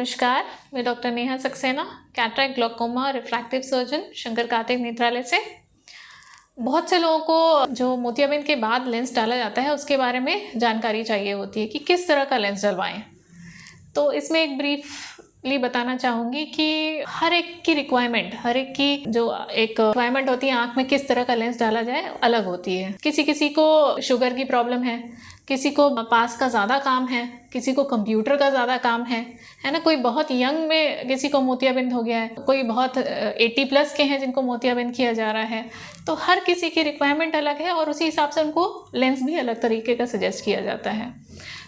नमस्कार, मैं doctor Neha Saxena, cataract, glaucoma, refractive surgeon, Shankar Kartik Netralaya से। बहुत से लोगों को जो मोतियाबिंद के बाद लेंस डाला जाता है उसके बारे में जानकारी चाहिए होती है कि किस तरह का लेंस डलवाएं। तो इसमें एक ब्रीफली बताना चाहूँगी कि हर एक की रिक्वायरमेंट, हर एक की जो एक रिक्वायरमेंट होती है आँख में किस तरह का लेंस डाला जाए अलग होती है। किसी किसी को शुगर की प्रॉब्लम है, किसी को पास का ज़्यादा काम है, किसी को कंप्यूटर का ज़्यादा काम है ना। कोई बहुत यंग में किसी को मोतियाबिंद हो गया है, कोई बहुत 80+ के हैं जिनको मोतियाबिंद किया जा रहा है। तो हर किसी की रिक्वायरमेंट अलग है और उसी हिसाब से उनको लेंस भी अलग तरीके का सजेस्ट किया जाता है।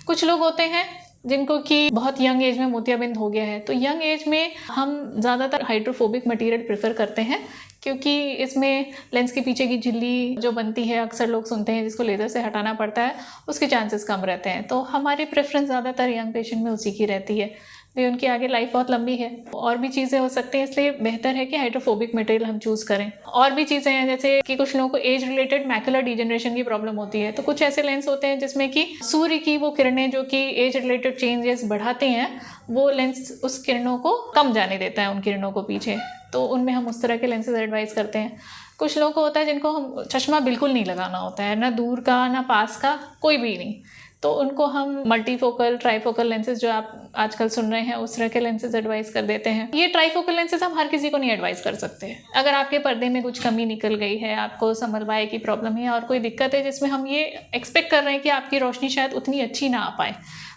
कुछ लोग होते हैं जिनको कि बहुत यंग एज में मोतियाबिंद हो गया है, तो यंग एज में हम ज़्यादातर हाइड्रोफोबिक मटेरियल प्रेफर करते हैं क्योंकि इसमें लेंस के पीछे की झिल्ली जो बनती है, अक्सर लोग सुनते हैं जिसको लेज़र से हटाना पड़ता है, उसके चांसेस कम रहते हैं। तो हमारी प्रेफरेंस ज़्यादातर यंग पेशेंट में उसी की रहती है, भी उनकी आगे लाइफ बहुत लंबी है, और भी चीज़ें हो सकती हैं, इसलिए बेहतर है कि हाइड्रोफोबिक मटेरियल हम चूज़ करें। और भी चीज़ें हैं जैसे कि कुछ लोगों को एज रिलेटेड मैकुलर डिजेनरेशन की प्रॉब्लम होती है, तो कुछ ऐसे लेंस होते हैं जिसमें कि सूर्य की वो किरणें जो कि एज रिलेटेड चेंजेस बढ़ाती हैं, वो लेंस उस किरणों को कम जाने देता है, उन किरणों को पीछे, तो उनमें हम उस तरह के लेंसेज एडवाइस करते हैं। कुछ लोगों को होता है जिनको हम चश्मा बिल्कुल नहीं लगाना होता है, ना दूर का ना पास का, कोई भी नहीं, तो उनको हम मल्टीफोकल, ट्राईफोकल लेंसेज जो आप आजकल सुन रहे हैं उस तरह के लेंसेज एडवाइस कर देते हैं। ये ट्राईफोकल लेंसेज हम हर किसी को नहीं एडवाइस कर सकते। अगर आपके पर्दे में कुछ कमी निकल गई है, आपको समलवाय की प्रॉब्लम है और कोई दिक्कत है जिसमें हम ये एक्सपेक्ट कर रहे हैं कि आपकी रोशनी शायद उतनी अच्छी ना आ पाए,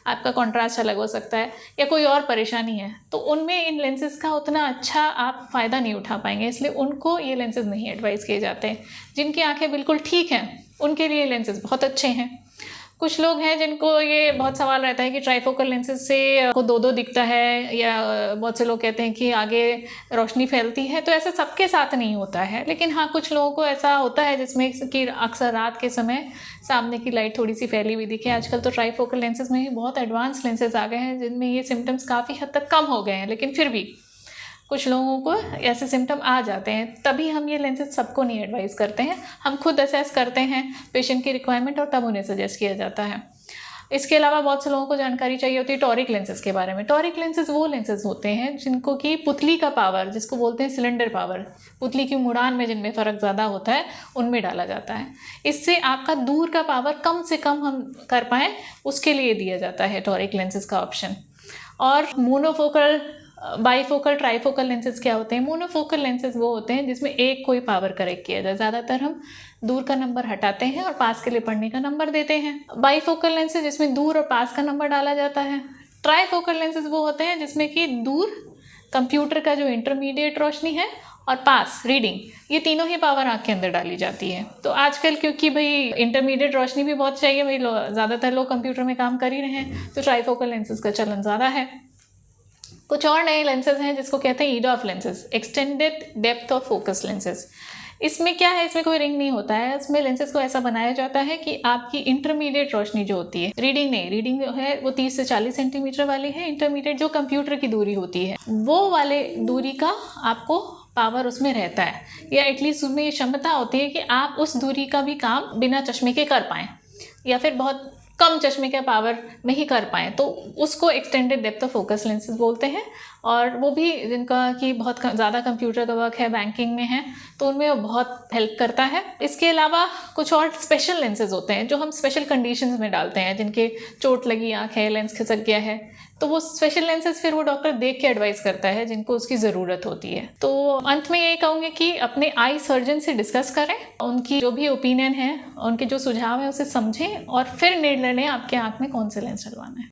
आपका कॉन्ट्रास्ट अलग हो सकता है या कोई और परेशानी है, तो उनमें इन लेंसेज का उतना अच्छा आप फ़ायदा नहीं उठा पाएंगे, इसलिए उनको ये लेंसेज नहीं एडवाइस किए जाते हैं। जिनकी आंखें बिल्कुल ठीक हैं उनके लिए लेंसेज बहुत अच्छे हैं। कुछ लोग हैं जिनको ये बहुत सवाल रहता है कि ट्राईफोकल लेंसेज से को दो दिखता है, या बहुत से लोग कहते हैं कि आगे रोशनी फैलती है, तो ऐसा सबके साथ नहीं होता है। लेकिन हाँ, कुछ लोगों को ऐसा होता है जिसमें कि अक्सर रात के समय सामने की लाइट थोड़ी सी फैली हुई दिखे। आजकल तो ट्राईफोकल लेंसेज में ही बहुत एडवांस लेंसेज आ गए हैं जिनमें ये सिम्टम्स काफ़ी हद तक कम हो गए हैं, लेकिन फिर भी कुछ लोगों को ऐसे सिम्टम आ जाते हैं, तभी हम ये लेंसेज सबको नहीं एडवाइस करते हैं। हम खुद असेस करते हैं पेशेंट की रिक्वायरमेंट और तब उन्हें सजेस्ट किया जाता है। इसके अलावा बहुत से लोगों को जानकारी चाहिए होती है टॉरिक लेंसेज के बारे में। टॉरिक लेंसेज वो लेंसेज होते हैं जिनको कि पुतली का पावर, जिसको बोलते हैं सिलेंडर पावर, पुतली की मुड़ान में जिनमें फ़र्क ज़्यादा होता है, उनमें डाला जाता है। इससे आपका दूर का पावर कम से कम हम कर पाएँ उसके लिए दिया जाता है टॉरिक लेंसेज का ऑप्शन। और मोनोफोकल, बाईफोकल, ट्राईफोकल लेंसेज क्या होते हैं? मोनोफोकल लेंसेज वो होते हैं जिसमें एक कोई पावर करेक्ट किया जाए। ज़्यादातर हम दूर का नंबर हटाते हैं और पास के लिए पढ़ने का नंबर देते हैं। बाईफोकल लेंसेज जिसमें दूर और पास का नंबर डाला जाता है। ट्राईफोकल लेंसेज वो होते हैं जिसमें कि दूर कंप्यूटर का जो इंटरमीडिएट रोशनी है और पास रीडिंग, ये तीनों ही पावर आँख के अंदर डाली जाती है। तो आजकल क्योंकि भाई इंटरमीडिएट रोशनी भी बहुत चाहिए, भाई ज़्यादातर लोग कंप्यूटर में काम कर ही रहे हैं, तो ट्राईफोकल लेंसेज का चलन ज़्यादा है। कुछ और नए लेंसेज हैं जिसको कहते हैं EDOF lenses, extended depth of focus lenses. इसमें क्या है, इसमें कोई रिंग नहीं होता है। इसमें लेंसेज को ऐसा बनाया जाता है कि आपकी इंटरमीडिएट रोशनी जो होती है, रीडिंग नहीं, रीडिंग जो है वो 30 से 40 सेंटीमीटर वाली है। इंटरमीडिएट जो कंप्यूटर की दूरी होती है, वो वाले दूरी का आपको पावर उसमें रहता है, या एटलीस्ट उसमें ये क्षमता होती है कि आप उस दूरी का भी काम बिना चश्मे के कर पाएँ, या फिर बहुत कम चश्मे के पावर में ही कर पाएँ, तो उसको extended depth of focus lenses बोलते हैं। और वो भी जिनका कि बहुत ज़्यादा कंप्यूटर का वर्क है, बैंकिंग में है, तो उनमें वो बहुत हेल्प करता है। इसके अलावा कुछ और स्पेशल लेंसेज होते हैं जो हम स्पेशल कंडीशंस में डालते हैं, जिनके चोट लगी आँख है, लेंस खिसक गया है, तो वो स्पेशल लेंसेज फिर वो डॉक्टर देख के एडवाइस करता है जिनको उसकी ज़रूरत होती है। तो अंत में यही कहूँगी कि अपने आई सर्जन से डिस्कस करें, उनकी जो भी ओपिनियन है, उनके जो सुझाव है उसे समझें और फिर निर्णय लें आपके आँख में कौन से लेंस डलवाना है।